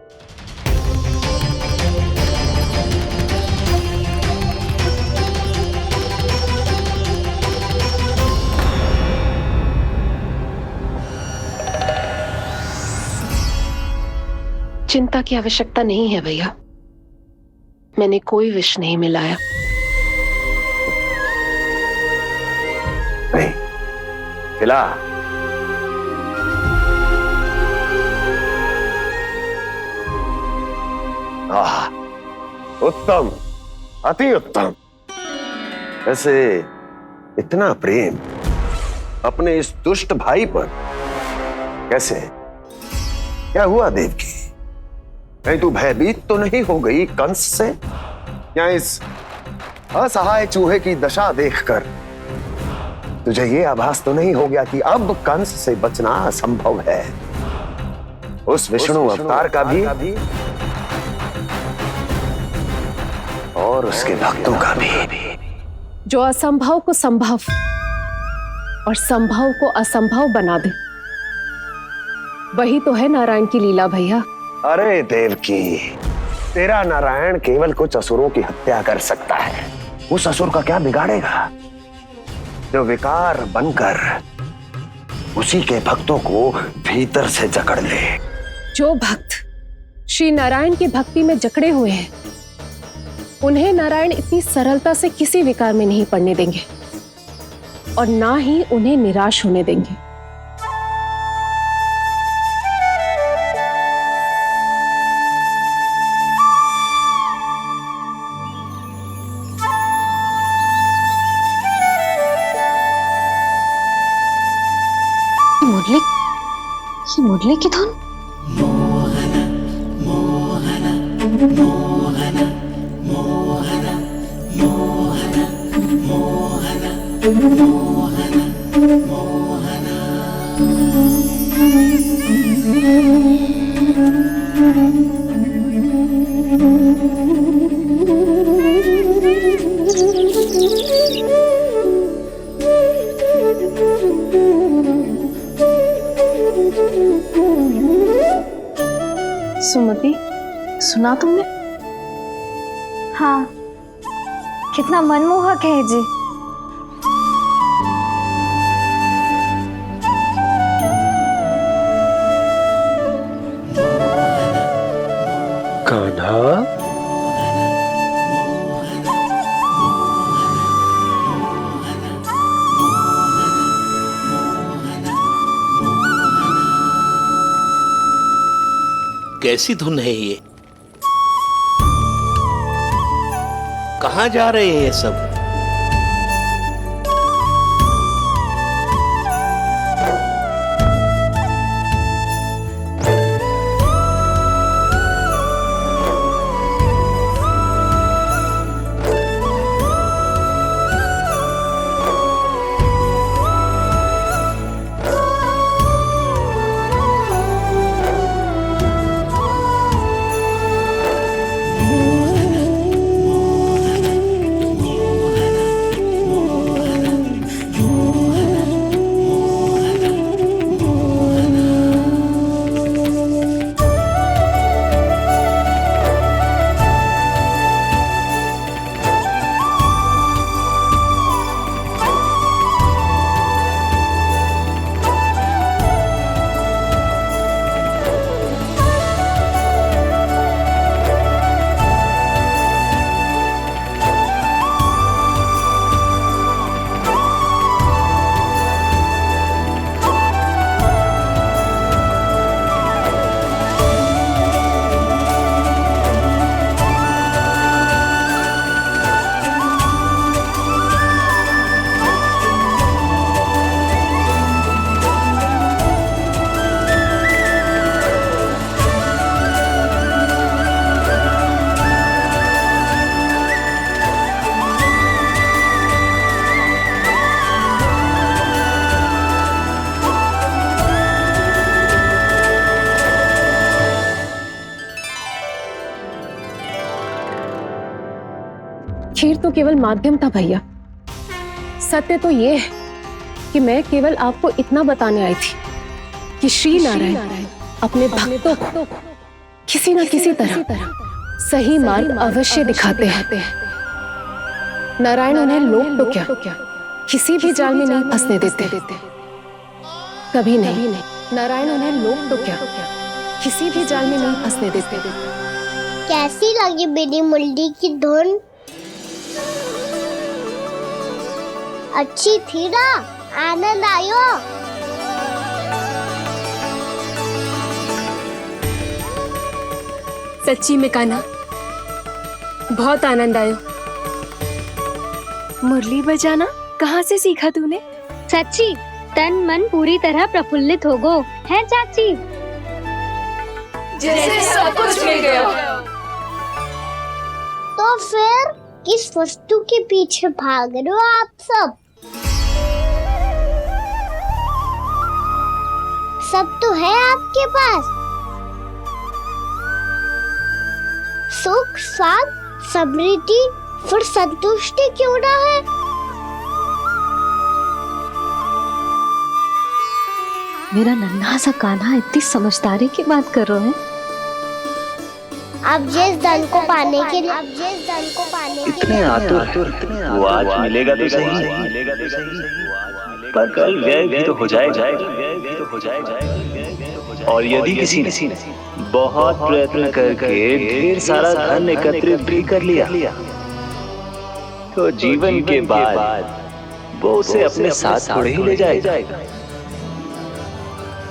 चिंता की आवश्यकता नहीं है भैया, मैंने कोई विष नहीं मिलाया। नहीं, खिला। आह, उत्तम, अति उत्तम। वैसे इतना प्रेम अपने इस दुष्ट भाई पर कैसे? क्या हुआ देवकी? कहीं तू भयभीत तो नहीं हो गई कंस से? या इस असहाय चूहे की दशा देखकर तुझे ये आभास तो नहीं हो गया कि अब कंस से बचना असंभव है? उस विष्णु अवतार का भी और उसके भक्तों का भी। जो असंभव को संभव और संभव को असंभव बना दे, वही तो है नारायण की लीला भैया। अरे देवकी, तेरा नारायण केवल कुछ असुरों की हत्या कर सकता है। उस असुर का क्या बिगाड़ेगा जो विकार बनकर उसी के भक्तों को भीतर से जकड़ ले। जो भक्त श्री नारायण की भक्ति में जकड़े हुए हैं, उन्हें नारायण इतनी सरलता से किसी विकार में नहीं पड़ने देंगे और ना ही उन्हें निराश होने देंगे। मुरली की धुन। सुमति, सुना तुमने? हाँ, कितना मनमोहक है जी। कान्हा, कैसी धुन है ये? कहाँ जा रहे हैं ये सब? खीर तो केवल माध्यम था भैया। सत्य तो ये है कि मैं केवल आपको इतना बताने आई थी कि श्री नारायण अपने भक्तों को किसी न किसी तरह सही मार्ग अवश्य दिखाते हैं। नारायण उन्हें लोग तो क्या किसी भी जाल में नहीं फंसने देते, कभी नहीं। नारायण उन्हें लोग तो क्या किसी भी जाल में नहीं फंसने देते। कैसी लगी मेरी मुंडी की धुन? अच्छी थी ना? आनंद आयो? सच्ची में कान्हा, बहुत आनंद आयो। मुरली बजाना कहाँ से सीखा तूने? सच्ची तन मन पूरी तरह प्रफुल्लित हो गो है चाची। जैसे सब कुछ मिल गया। तो फिर किस वस्तु के पीछे भाग रहे हो आप सब? सब तो है आपके पास। सुख, स्वाद, समृद्धि, फिर संतुष्टि क्यों ना है? मेरा नन्हा सा कान्हा इतनी समझदारी की बात कर रहे हैं। अब जिस धन को पाने के लिए इतने आतुर वो आज मिलेगा तो सही, पर कल व्यय भी तो हो जाएगा। और यदि किसी ने बहुत प्रयत्न करके ढेर सारा धन एकत्रित भी कर लिया, तो जीवन के बाद वो उसे अपने साथ थोड़े ही ले जाएगा।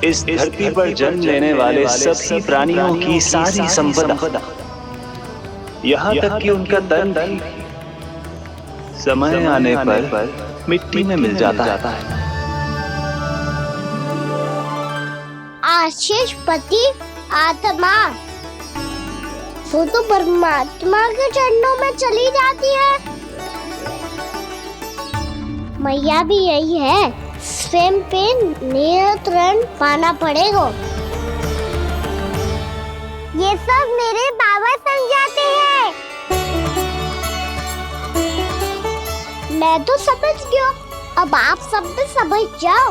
इस धरती पर जन्म लेने वाले सभी प्राणियों की सारी संपदा, यहाँ तक कि उनका तन भी समय आने पर मिट्टी में मिल जाता है। आशीष पति आत्मा वो तो परमात्मा के चरणों में चली जाती है। मैया भी यही है, स्वयं पे नियंत्रण पाना पड़ेगा। ये सब मेरे बाबा समझाते हैं। मैं तो समझ गया, अब आप सब भी समझ जाओ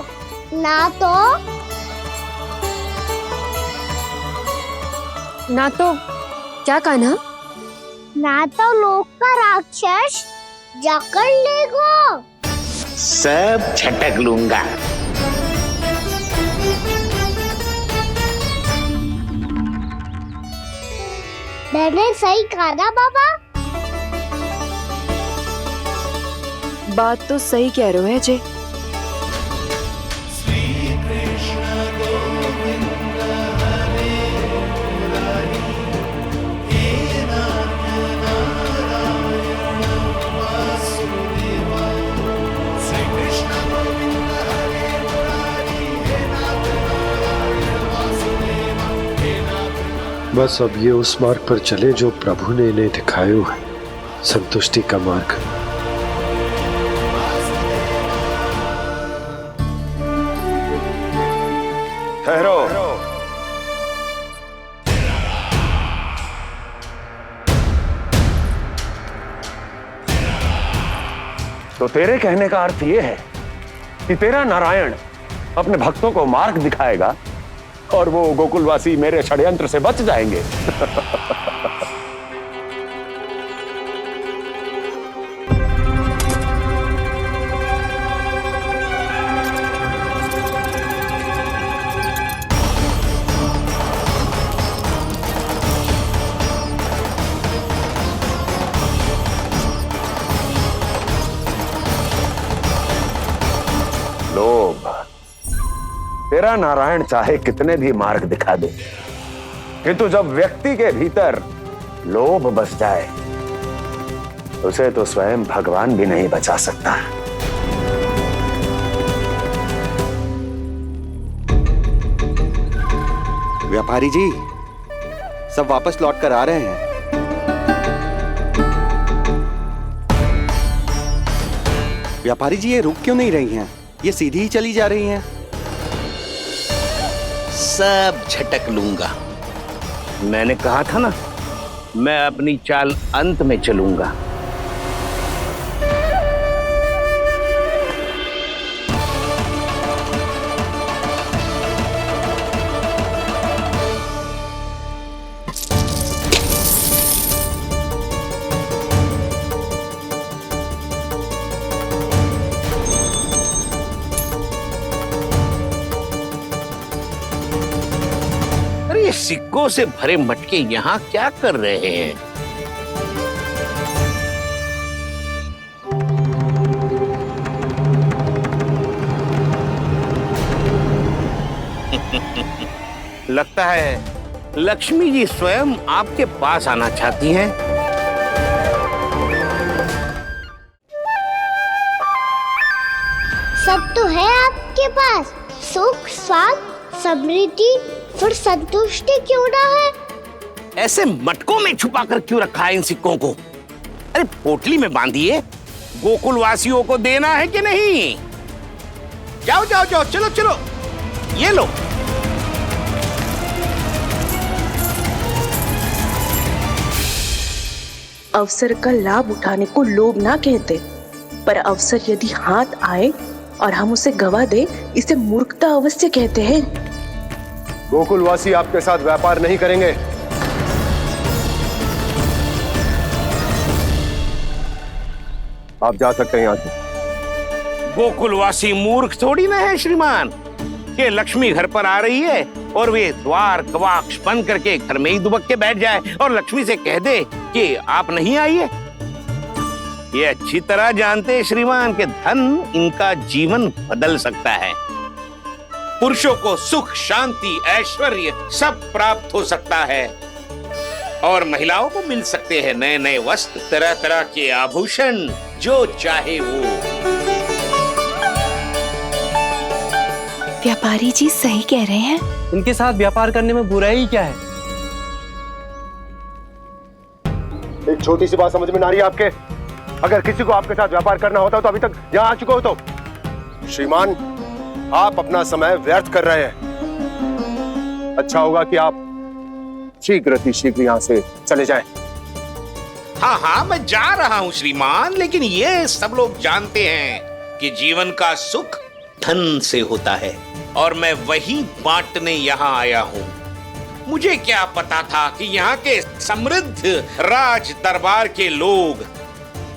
ना तो क्या कान्हा? ना तो लोक का राक्षस जकड़ लेगो। सब झटक लूंगा। मैंने सही कहा ना बाबा? बात तो सही कह रहे हो अजय। बस अब ये उस मार्ग पर चले जो प्रभु ने इन्हें दिखाया है, संतुष्टि का मार्ग। ठहरो। तो तेरे कहने का अर्थ यह है कि तेरा नारायण अपने भक्तों को मार्ग दिखाएगा और वो गोकुलवासी मेरे षड्यंत्र से बच जाएंगे। लोभ, तेरा नारायण चाहे कितने भी मार्ग दिखा दे, किंतु जब व्यक्ति के भीतर लोभ बस जाए, उसे तो स्वयं भगवान भी नहीं बचा सकता। व्यापारी जी, सब वापस लौट कर आ रहे हैं। व्यापारी जी, ये रुक क्यों नहीं रही हैं? ये सीधी ही चली जा रही हैं। सब झटक लूंगा। मैंने कहा था ना, मैं अपनी चाल अंत में चलूंगा। सिक्कों से भरे मटके यहाँ क्या कर रहे हैं? लगता है लक्ष्मी जी स्वयं आपके पास आना चाहती हैं। सब तो है आपके पास, सुख, स्वाद, समृद्धि, फिर संतुष्टि क्यों ना है? ऐसे मटकों में छुपा कर क्यों रखा है इन सिक्कों को? अरे पोटली में बांधिए, गोकुल वासियों को देना है कि नहीं? जाओ जाओ जाओ, चलो चलो, ये लो। अवसर का लाभ उठाने को लोभ ना कहते, पर अवसर यदि हाथ आए और हम उसे गवा दे, इसे मूर्खता अवश्य कहते हैं। गोकुलवासी आपके साथ व्यापार नहीं करेंगे। आप जा सकते हैं यहाँ से। गोकुलवासी मूर्ख थोड़ी ना है श्रीमान। ये लक्ष्मी घर पर आ रही है और वे द्वार कवाक्ष बंद करके घर में ही दुबक के बैठ जाए और लक्ष्मी से कह दे कि आप नहीं आइए। ये अच्छी तरह जानते हैं श्रीमान कि धन इनका जीवन बदल सकता है। पुरुषों को सुख, शांति, ऐश्वर्य सब प्राप्त हो सकता है और महिलाओं को मिल सकते हैं नए नए वस्त्र, तरह तरह के आभूषण, जो चाहे वो। व्यापारी जी सही कह रहे हैं। इनके साथ व्यापार करने में बुराई क्या है? एक छोटी सी बात समझ में ना रही है आपके? अगर किसी को आपके साथ व्यापार करना होता तो अभी तक यहाँ आ चुके हो। तो श्रीमान, आप अपना समय व्यर्थ कर रहे हैं। अच्छा होगा कि आप शीघ्र यहाँ से चले जाएं। हाँ हाँ, मैं जा रहा हूँ श्रीमान, लेकिन ये सब लोग जानते हैं कि जीवन का सुख धन से होता है और मैं वही बांटने यहाँ आया हूँ। मुझे क्या पता था कि यहाँ के समृद्ध राज दरबार के लोग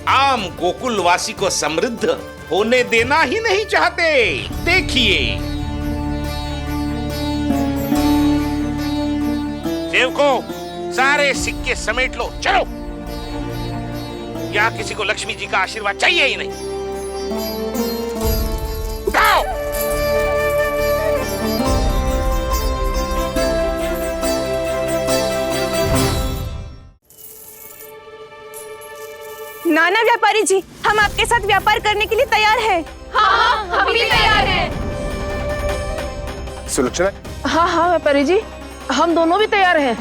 आम गोकुलवासी को समृद्ध होने देना ही नहीं चाहते। देखिए, सेवकों, सारे सिक्के समेट लो, चलो। यहाँ किसी को लक्ष्मी जी का आशीर्वाद चाहिए ही नहीं। उठाओ। नाना व्यापारी जी, हम आपके साथ व्यापार करने के लिए तैयार हैं। हाँ, हम भी तैयार हैं। सुलक्षणा? हाँ हाँ व्यापारी जी, हम दोनों भी तैयार हैं।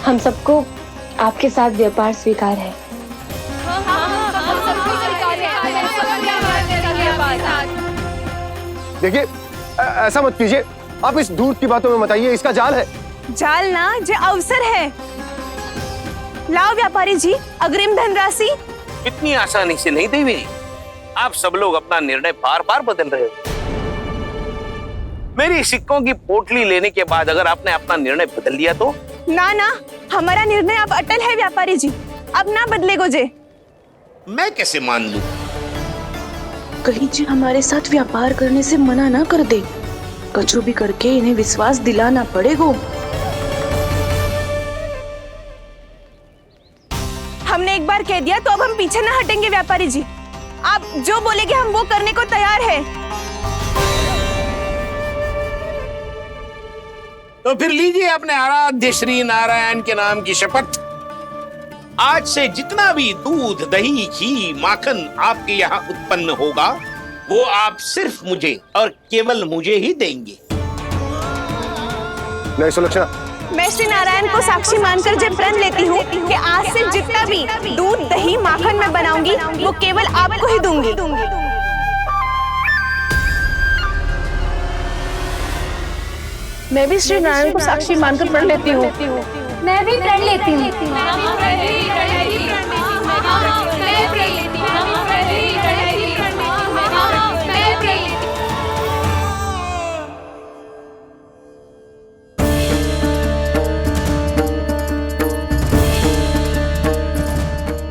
हम सबको आपके साथ व्यापार स्वीकार है। देखिए, ऐसा मत कीजिए। आप इस दूध की बातों में मत आइए, इसका जाल है। जाल ना, जो अवसर है। लाओ व्यापारी जी, अग्रिम धनराशि। इतनी आसानी से नहीं देवी। आप सब लोग अपना निर्णय बार बार बदल रहे हो। मेरी सिक्कों की पोटली लेने के बाद अगर आपने अपना निर्णय बदल दिया तो? ना ना, हमारा निर्णय अब अटल है व्यापारी जी, अब ना बदले गोजे। मैं कैसे मान लूं? कहीं जी हमारे साथ व्यापार करने से मना ना कर दे। कचरू भी करके इन्हें विश्वास दिलाना पड़ेगा। हमने एक बार कह दिया तो अब हम पीछे ना हटेंगे व्यापारी जी। आप जो बोलेंगे हम वो करने को तैयार है। तो फिर लीजिए अपने आराध्य श्री नारायण के नाम की शपथ। आज से जितना भी दूध, दही, घी, माखन आपके यहाँ उत्पन्न होगा वो आप सिर्फ मुझे और केवल मुझे ही देंगे। नहीं सुलक्षणा, मैं श्री नारायण को साक्षी मानकर जब प्रण लेती हूँ कि आज से जितना भी दूध, दही, माखन मैं बनाऊंगी वो केवल आपको ही दूंगी। मैं भी श्री नारायण को साक्षी मानकर प्रण लेती हूँ। मैं भी प्रण लेती हूँ।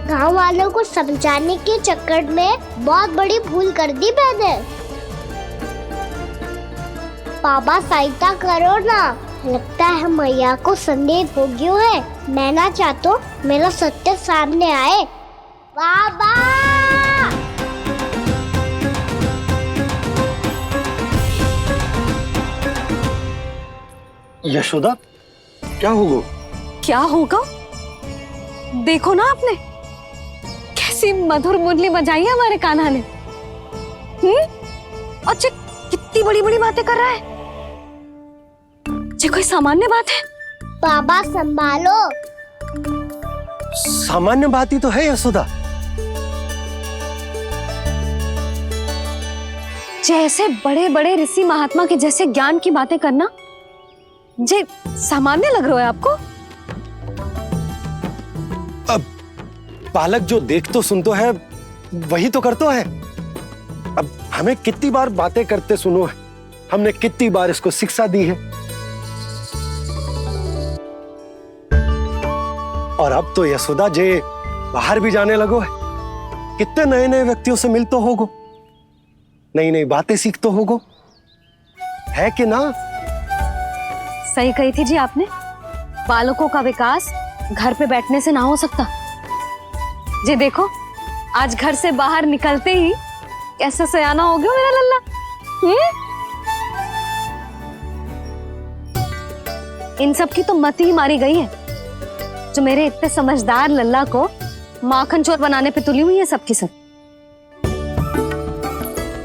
गाँव वालों को समझाने के चक्कर में बहुत बड़ी भूल कर दी मैंने। बाबा सहायता करो ना। लगता है मैया को संदेह हो गया है। मैं ना चाहता मेरा सत्य सामने आए। बाबा यशोदा, क्या होगा? क्या होगा? देखो ना आपने कैसी मधुर मुरली बजाई है हमारे कान्हा ने। और जे कितनी बड़ी बड़ी बातें कर रहा है। ये कोई सामान्य बात है? बाबा संभालो। सामान्य बात ही तो है यशोदा। जैसे बड़े बड़े ऋषि महात्मा के जैसे ज्ञान की बातें करना जे सामान्य लग रहा है आपको? अब बालक जो देख तो सुन तो है वही तो करतो है। अब हमें कितनी बार बातें करते सुनो है, हमने कितनी बार इसको शिक्षा दी है। और अब तो यशोदा जे बाहर भी जाने लगो है, कितने नए नए व्यक्तियों से मिल तो होगो, नई नई बातें सीख तो होगो, है कि ना? सही कही थी जी आपने। बालकों का विकास घर पे बैठने से ना हो सकता। जी देखो, आज घर से बाहर निकलते ही कैसा सयाना हो गया मेरा लल्ला। इन सब की तो मत ही मारी गई है, जो मेरे इतने समझदार लल्ला को माखन चोर बनाने पे तुली हुई है सबकी सब।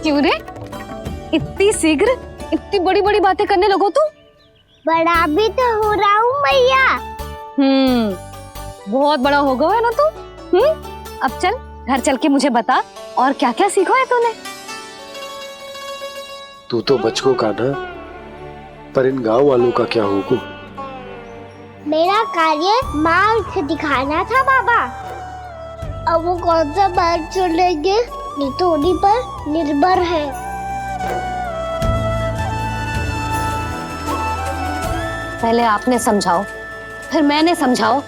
क्यों रे, इतनी शीघ्र इतनी बड़ी बड़ी बातें करने लगो तू? बड़ा भी तो हो रहा हूँ मैया। बहुत बड़ा हो गया है ना तू। अब चल घर चल के मुझे बता और क्या क्या सीखा है तूने। तू तो बचको कान्हा, पर इन गांव वालों का क्या होगा? मेरा कार्य मार्ग दिखाना था बाबा। अब वो कौन सा मार्ग चुनेंगे ये तो उन्हीं पर निर्भर है। पहले आपने समझाओ, फिर मैंने समझाओ,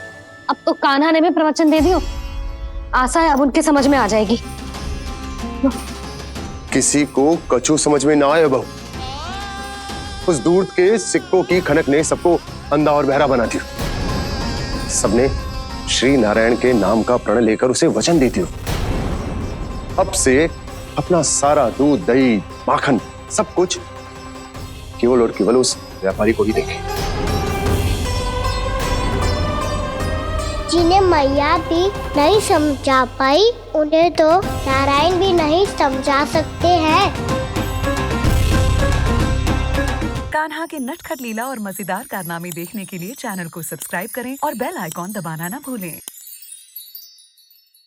अब तो कान्हा ने भी प्रवचन दे दियो। आशा है अब उनके समझ में आ जाएगी। किसी को कछु समझ में ना आए बहू। उस दूर के सिक्कों की खनक ने सबको अंधा और बहरा बना दिया। सबने श्री नारायण के नाम का प्रण लेकर उसे वचन देती हो। अब से अपना सारा दूध दही माखन सब कुछ केवल और केवल उस व्यापारी को ही देंगे। जिन्हें मैया भी नहीं समझा पाई, उन्हें तो नारायण भी नहीं समझा सकते हैं। कान्हा के नटखट लीला और मजेदार कारनामे देखने के लिए चैनल को सब्सक्राइब करें और बेल आइकॉन दबाना ना भूलें।